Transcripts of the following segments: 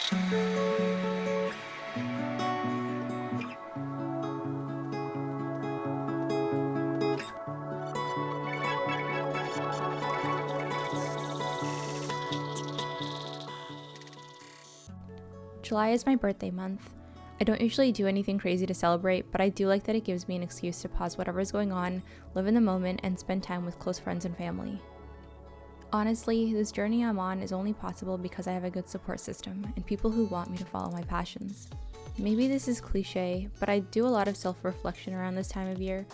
July is my birthday month. I don't usually do anything crazy to celebrate, but I do like that it gives me an excuse to pause whatever's going on, live in the moment, and spend time with close friends and family. Honestly, this journey I'm on is only possible because I have a good support system and people who want me to follow my passions. Maybe this is cliche, but I do a lot of self-reflection around this time of year.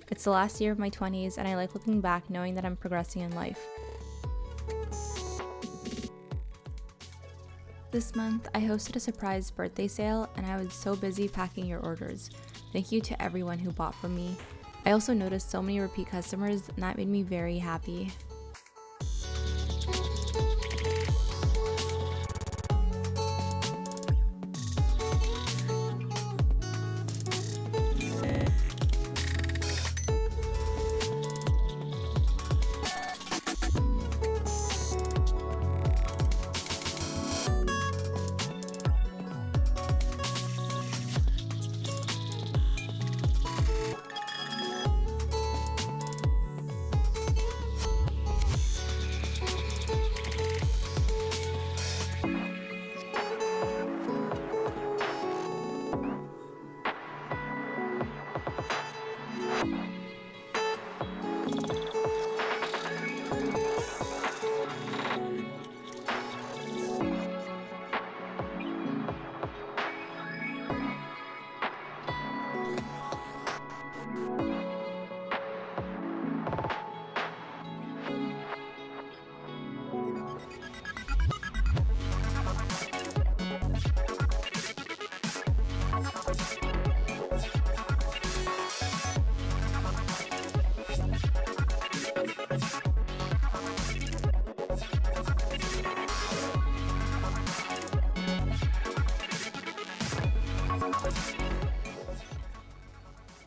It's the last year of my 20s, and I like looking back knowing that I'm progressing in life. This month, I hosted a surprise birthday sale, and I was so busy packing your orders. Thank you to everyone who bought from me. I also noticed so many repeat customers, and that made me very happy.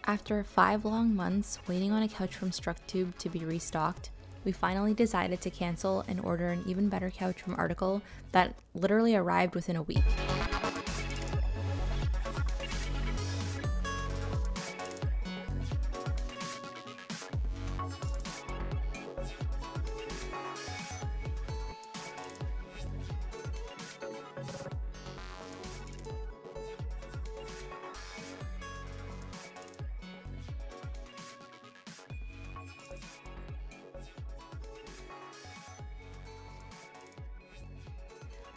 After 5 long months waiting on a couch from StrucTube to be restocked, we finally decided to cancel and order an even better couch from Article that literally arrived within a week.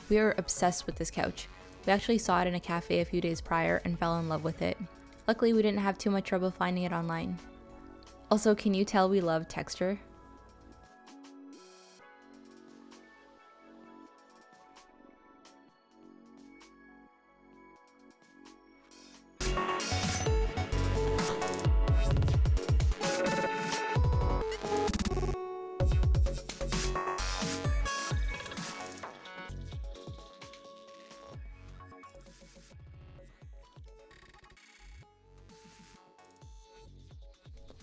We were obsessed with this couch. We actually saw it in a cafe a few days prior and fell in love with it. Luckily, we didn't have too much trouble finding it online. Also, can you tell we love texture?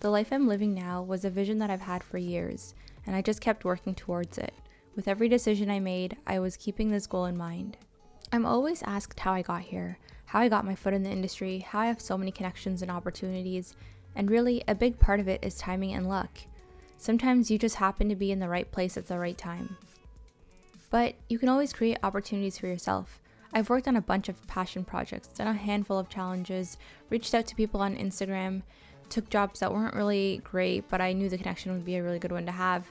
The life I'm living now was a vision that I've had for years, and I just kept working towards it. With every decision I made, I was keeping this goal in mind. I'm always asked how I got here, how I got my foot in the industry, how I have so many connections and opportunities, and really, a big part of it is timing and luck. Sometimes you just happen to be in the right place at the right time. But you can always create opportunities for yourself. I've worked on a bunch of passion projects, done a handful of challenges, reached out to people on Instagram, took jobs that weren't really great, but I knew the connection would be a really good one to have.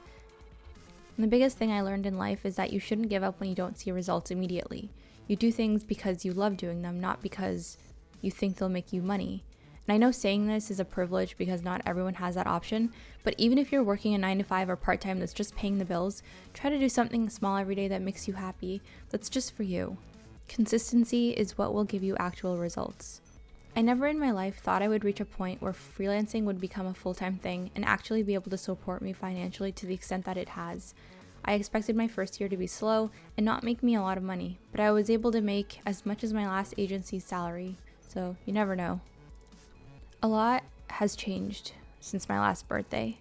And the biggest thing I learned in life is that you shouldn't give up when you don't see results immediately. You do things because you love doing them, not because you think they'll make you money. And I know saying this is a privilege because not everyone has that option, but even if you're working a 9-to-5 or part-time that's just paying the bills, try to do something small every day that makes you happy, that's just for you. Consistency is what will give you actual results. I never in my life thought I would reach a point where freelancing would become a full-time thing and actually be able to support me financially to the extent that it has. I expected my first year to be slow and not make me a lot of money, but I was able to make as much as my last agency's salary, so you never know. A lot has changed since my last birthday,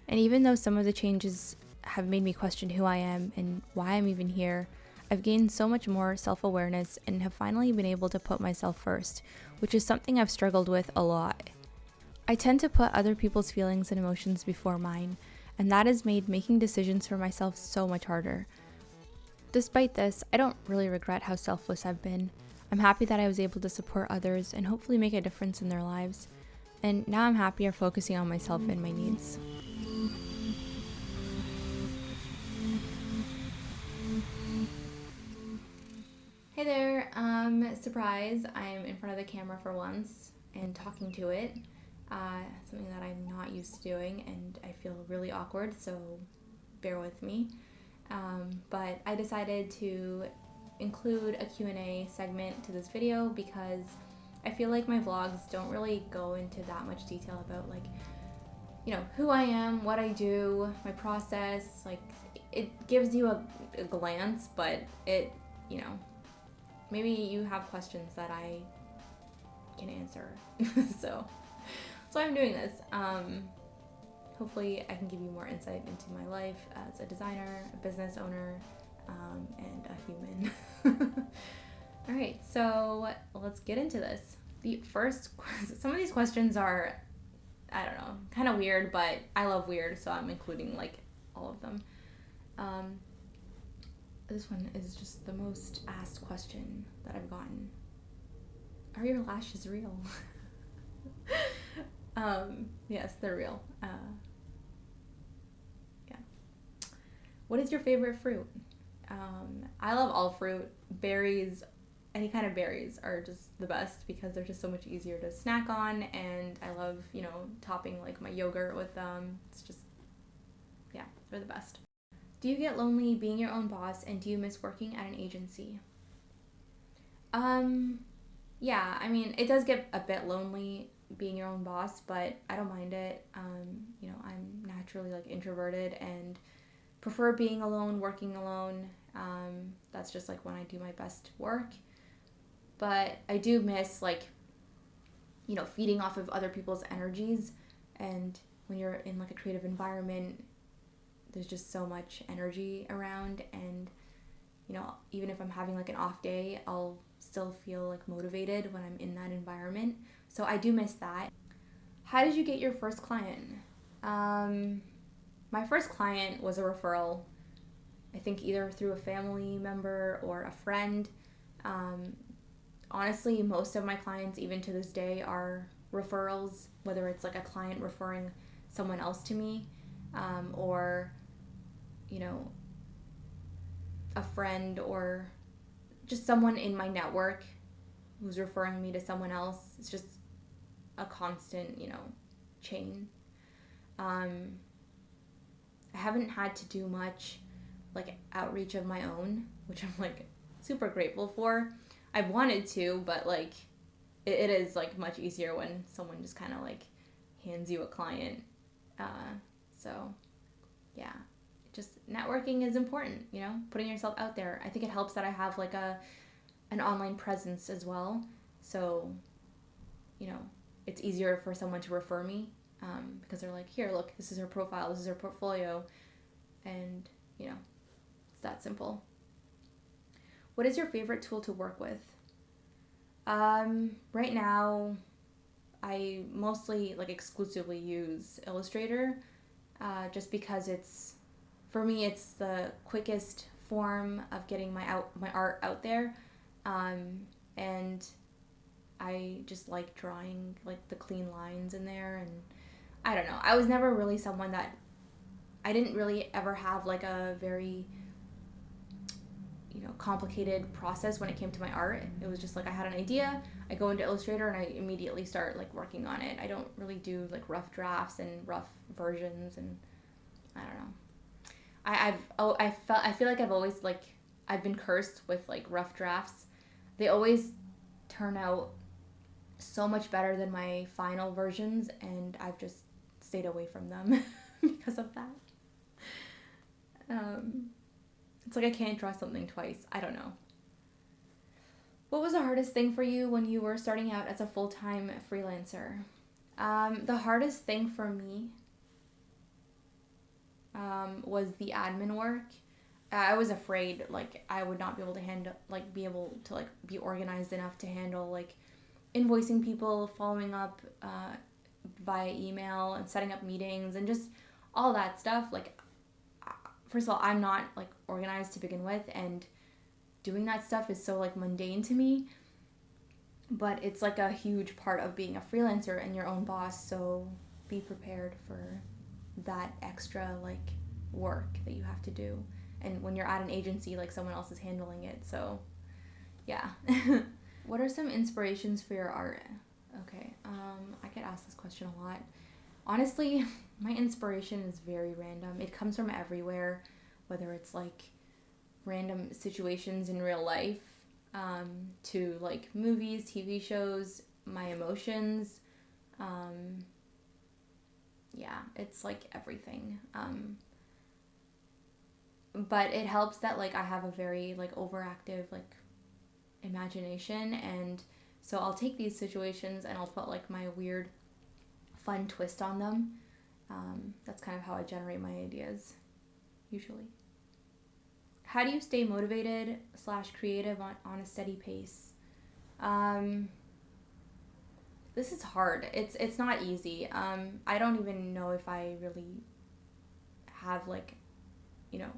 and even though some of the changes have made me question who I am and why I'm even here, I've gained so much more self-awareness and have finally been able to put myself first, which is something I've struggled with a lot. I tend to put other people's feelings and emotions before mine, and that has made making decisions for myself so much harder. Despite this, I don't really regret how selfless I've been. I'm happy that I was able to support others and hopefully make a difference in their lives. And now I'm happier focusing on myself and my needs. Hey there, surprise, I'm in front of the camera for once and talking to it. Something that I'm not used to doing and I feel really awkward, so bear with me. But I decided to include a Q&A segment to this video because I feel like my vlogs don't really go into that much detail about like, you know, who I am, what I do, my process. Like, it gives you a glance, but it, you know, maybe you have questions that I can answer. So I'm doing this. Hopefully I can give you more insight into my life as a designer, a business owner, and a human. All right, so let's get into this. Some of these questions are, I don't know, kind of weird, but I love weird, so I'm including like all of them. This one is just the most asked question that I've gotten. Are your lashes real? Yes, they're real. Yeah. What is your favorite fruit? I love all fruit. Berries, any kind of berries are just the best because they're just so much easier to snack on, and I love, you know, topping like my yogurt with them. It's just, yeah, they're the best. Do you get lonely being your own boss, and do you miss working at an agency? Yeah, I mean, it does get a bit lonely being your own boss, but I don't mind it. You know, I'm naturally like introverted and prefer being alone, working alone. That's just like when I do my best work. But I do miss like, you know, feeding off of other people's energies. And when you're in like a creative environment, there's just so much energy around, and you know, even if I'm having like an off day, I'll still feel like motivated when I'm in that environment. So I do miss that. How did you get your first client? My first client was a referral. I think either through a family member or a friend. Honestly, most of my clients, even to this day, are referrals, whether it's like a client referring someone else to me, or, you know, a friend or just someone in my network who's referring me to someone else. It's just a constant, you know, chain. I haven't had to do much like outreach of my own, which I'm like super grateful for. I've wanted to, but like it is like much easier when someone just kind of like hands you a client. So yeah, just networking is important, you know, putting yourself out there. I think it helps that I have like an online presence as well. So, you know, it's easier for someone to refer me because they're like, here, look, this is her profile, this is her portfolio. And, you know, it's that simple. What is your favorite tool to work with? Right now, I mostly like exclusively use Illustrator just because it's, for me, it's the quickest form of getting my art out there. And I just like drawing like the clean lines in there, and I don't know. I was never really someone that, I didn't really ever have like a very, you know, complicated process when it came to my art. It was just like I had an idea, I go into Illustrator and I immediately start like working on it. I don't really do like rough drafts and rough versions, and I don't know. I feel like I've always like, I've been cursed with like rough drafts. They always turn out so much better than my final versions, and I've just stayed away from them because of that. It's like I can't draw something twice. I don't know. What was the hardest thing for you when you were starting out as a full-time freelancer? The hardest thing for me was the admin work. I was afraid like I would not be able to handle, like be able to like be organized enough to handle like invoicing people, following up via email, and setting up meetings and just all that stuff. Like, first of all, I'm not like organized to begin with, and doing that stuff is so like mundane to me. But it's like a huge part of being a freelancer and your own boss, so be prepared for that extra like work that you have to do. And when you're at an agency, like someone else is handling it, so yeah. What are some inspirations for your art? Okay, I get asked this question a lot. Honestly, my inspiration is very random. It comes from everywhere, whether it's like random situations in real life, to like movies, TV shows, my emotions. Yeah, it's like everything. But it helps that like I have a very like overactive like imagination, and so I'll take these situations and I'll put like my weird fun twist on them. That's kind of how I generate my ideas usually. How do you stay motivated / creative on a steady pace? This is hard. It's not easy. I don't even know if I really have like, you know,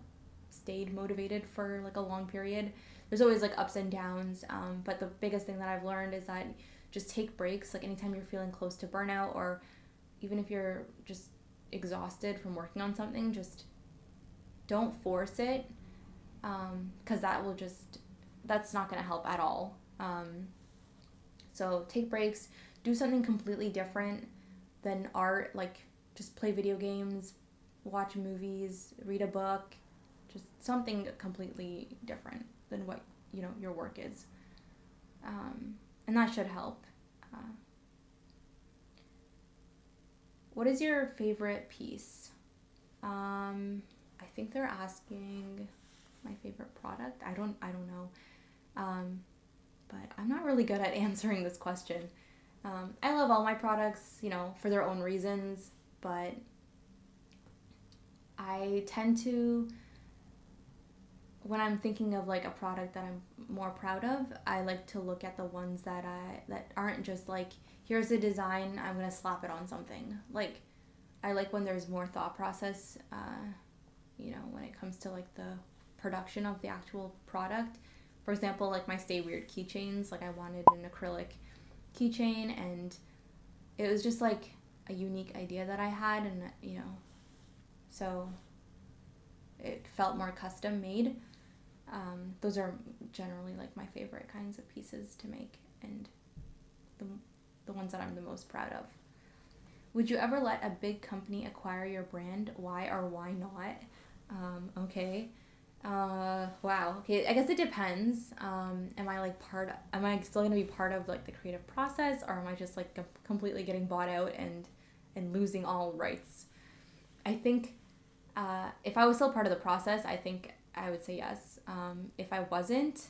stayed motivated for like a long period. There's always like ups and downs. But the biggest thing that I've learned is that just take breaks. Like anytime you're feeling close to burnout, or even if you're just exhausted from working on something, just don't force it. Because that's not going to help at all. So take breaks, do something completely different than art, like just play video games, watch movies, read a book, just something completely different than what, you know, your work is. And that should help. What is your favorite piece? I think they're asking my favorite product. I don't know. But I'm not really good at answering this question. I love all my products, you know, for their own reasons, but I tend to, when I'm thinking of like a product that I'm more proud of, I like to look at the ones that aren't just like, here's a design, I'm gonna slap it on something. Like, I like when there's more thought process, you know, when it comes to like the production of the actual product. For example, like my Stay Weird keychains, like I wanted an acrylic keychain, and it was just like a unique idea that I had, and you know, so it felt more custom made. Those are generally like my favorite kinds of pieces to make, and the ones that I'm the most proud of. Would you ever let a big company acquire your brand? Why or why not? Okay. Wow. Okay. I guess it depends. Am I still going to be part of like the creative process, or am I just like completely getting bought out and losing all rights? I think, if I was still part of the process, I think I would say yes. If I wasn't,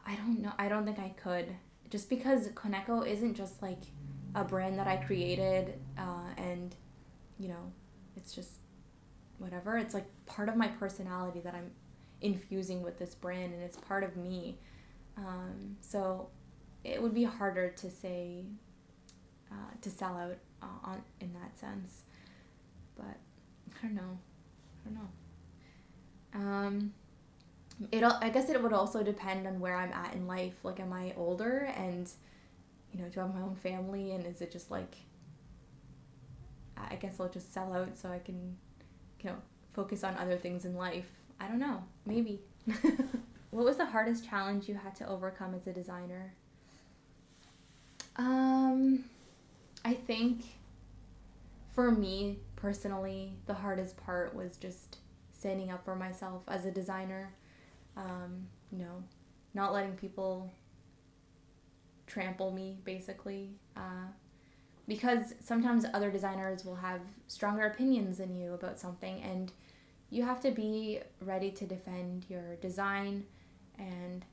I don't know. I don't think I could, just because Koneko isn't just like a brand that I created, and you know, it's just whatever. It's like part of my personality that I'm infusing with this brand, and it's part of me. So it would be harder to say, to sell out on in that sense. But I don't know. I guess it would also depend on where I'm at in life. Like, am I older and, you know, do I have my own family, and is it just like, I guess I'll just sell out so I can, you know, focus on other things in life. I don't know. Maybe. What was the hardest challenge you had to overcome as a designer? I think for me personally, the hardest part was just standing up for myself as a designer. You know, not letting people trample me, basically. Because sometimes other designers will have stronger opinions than you about something, and you have to be ready to defend your design and,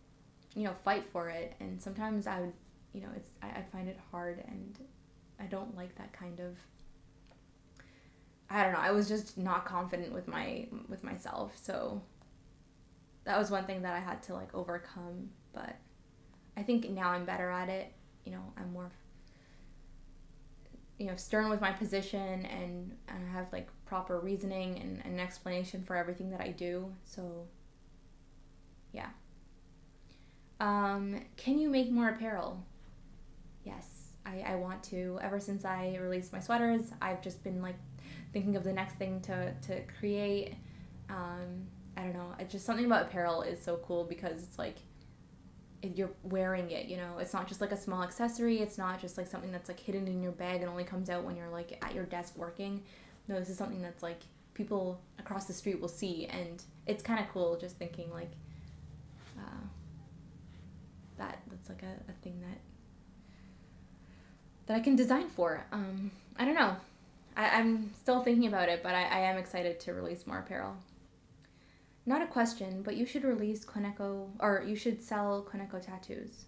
you know, fight for it. And sometimes I would, you know, I find it hard, and I don't like that kind of, I don't know, I was just not confident with myself. So that was one thing that I had to like overcome, but I think now I'm better at it. You know, I'm more, you know, stern with my position, and I have like proper reasoning and an explanation for everything that I do. So yeah. Can you make more apparel? Yes, I want to. Ever since I released my sweaters, I've just been like thinking of the next thing to create. I don't know. It's just something about apparel is so cool because it's like you're wearing it, you know. It's not just like a small accessory. It's not just like something that's like hidden in your bag and only comes out when you're like at your desk working. No, this is something that's like people across the street will see, and it's kind of cool just thinking like that's like a thing that I can design for. I don't know. I'm still thinking about it, but I am excited to release more apparel. Not a question, but you should release Koneko, or you should sell Koneko tattoos.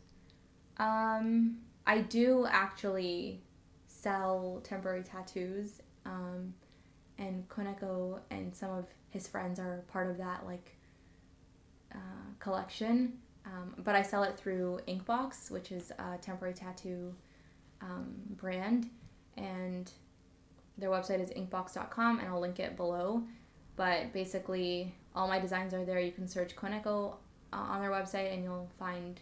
I do actually sell temporary tattoos, and Koneko and some of his friends are part of that like collection. But I sell it through Inkbox, which is a temporary tattoo brand, and their website is inkbox.com, and I'll link it below. But basically, all my designs are there. You can search Koneko on their website, and you'll find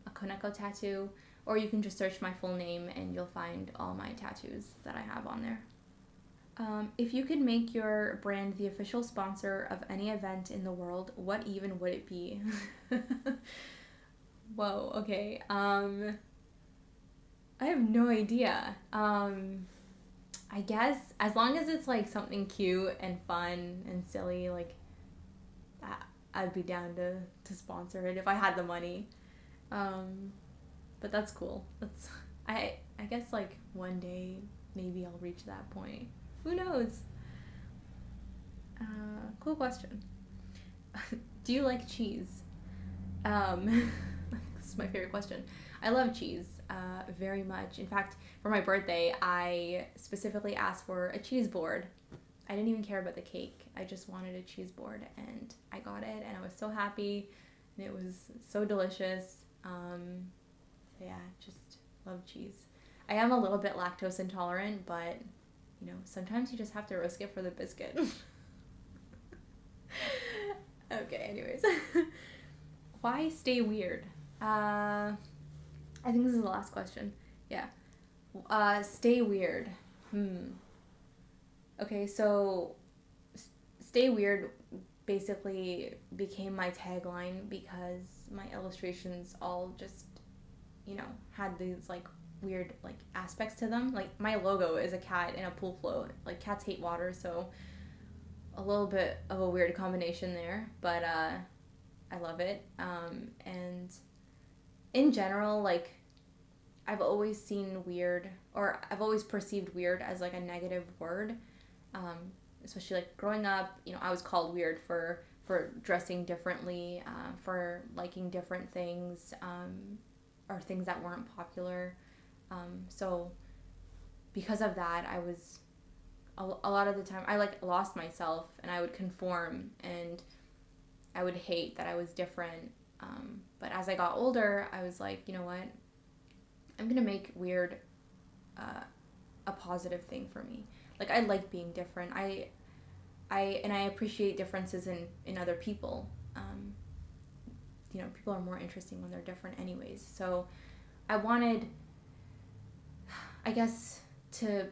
a Koneko tattoo, or you can just search my full name, and you'll find all my tattoos that I have on there. If you could make your brand the official sponsor of any event in the world, what even would it be? Whoa, okay. I have no idea. I guess as long as it's like something cute and fun and silly, like I'd be down to sponsor it if I had the money. But that's cool. I guess like one day maybe I'll reach that point. Who knows? Cool question. Do you like cheese? This is my favorite question. I love cheese very much. In fact, for my birthday, I specifically asked for a cheese board. I didn't even care about the cake. I just wanted a cheese board, and I got it, and I was so happy, and it was so delicious. So yeah, just love cheese. I am a little bit lactose intolerant, but you know, sometimes you just have to risk it for the biscuit. Okay, anyways. Why stay weird? I think this is the last question. Yeah. Stay weird. Okay, so stay weird basically became my tagline because my illustrations all just, you know, had these like weird like aspects to them. Like my logo is a cat in a pool float. Like cats hate water, so a little bit of a weird combination there, but I love it. And in general, like I've always seen weird, or I've always perceived weird as like a negative word. Especially like growing up, you know, I was called weird for dressing differently, for liking different things, or things that weren't popular. So because of that, I was a lot of the time I like lost myself, and I would conform, and I would hate that I was different. But as I got older, I was like, you know what? I'm gonna make weird a positive thing for me. Like I like being different. I appreciate differences in other people. You know, people are more interesting when they're different anyways. So I wanted, I guess, to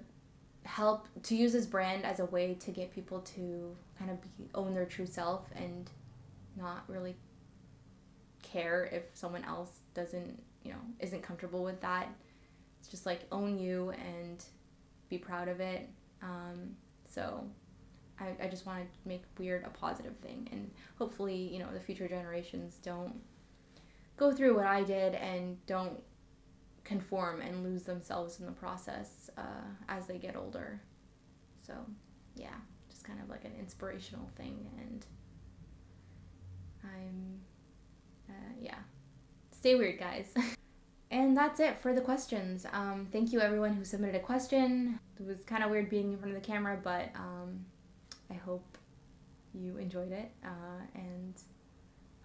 use this brand as a way to get people to kind of own their true self and not really care if someone else doesn't, you know, isn't comfortable with that. It's just like own you and be proud of it. So I just want to make weird a positive thing, and hopefully, you know, the future generations don't go through what I did and don't conform and lose themselves in the process as they get older. So yeah, just kind of like an inspirational thing, and I'm yeah, stay weird, guys. And that's it for the questions. Thank you everyone who submitted a question. It was kind of weird being in front of the camera, but I hope you enjoyed it, and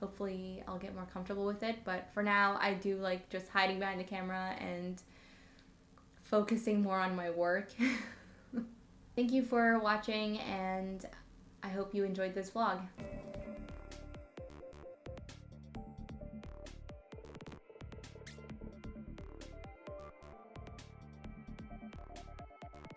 Hopefully I'll get more comfortable with it, but for now I do like just hiding behind the camera and focusing more on my work. Thank you for watching, and I hope you enjoyed this vlog.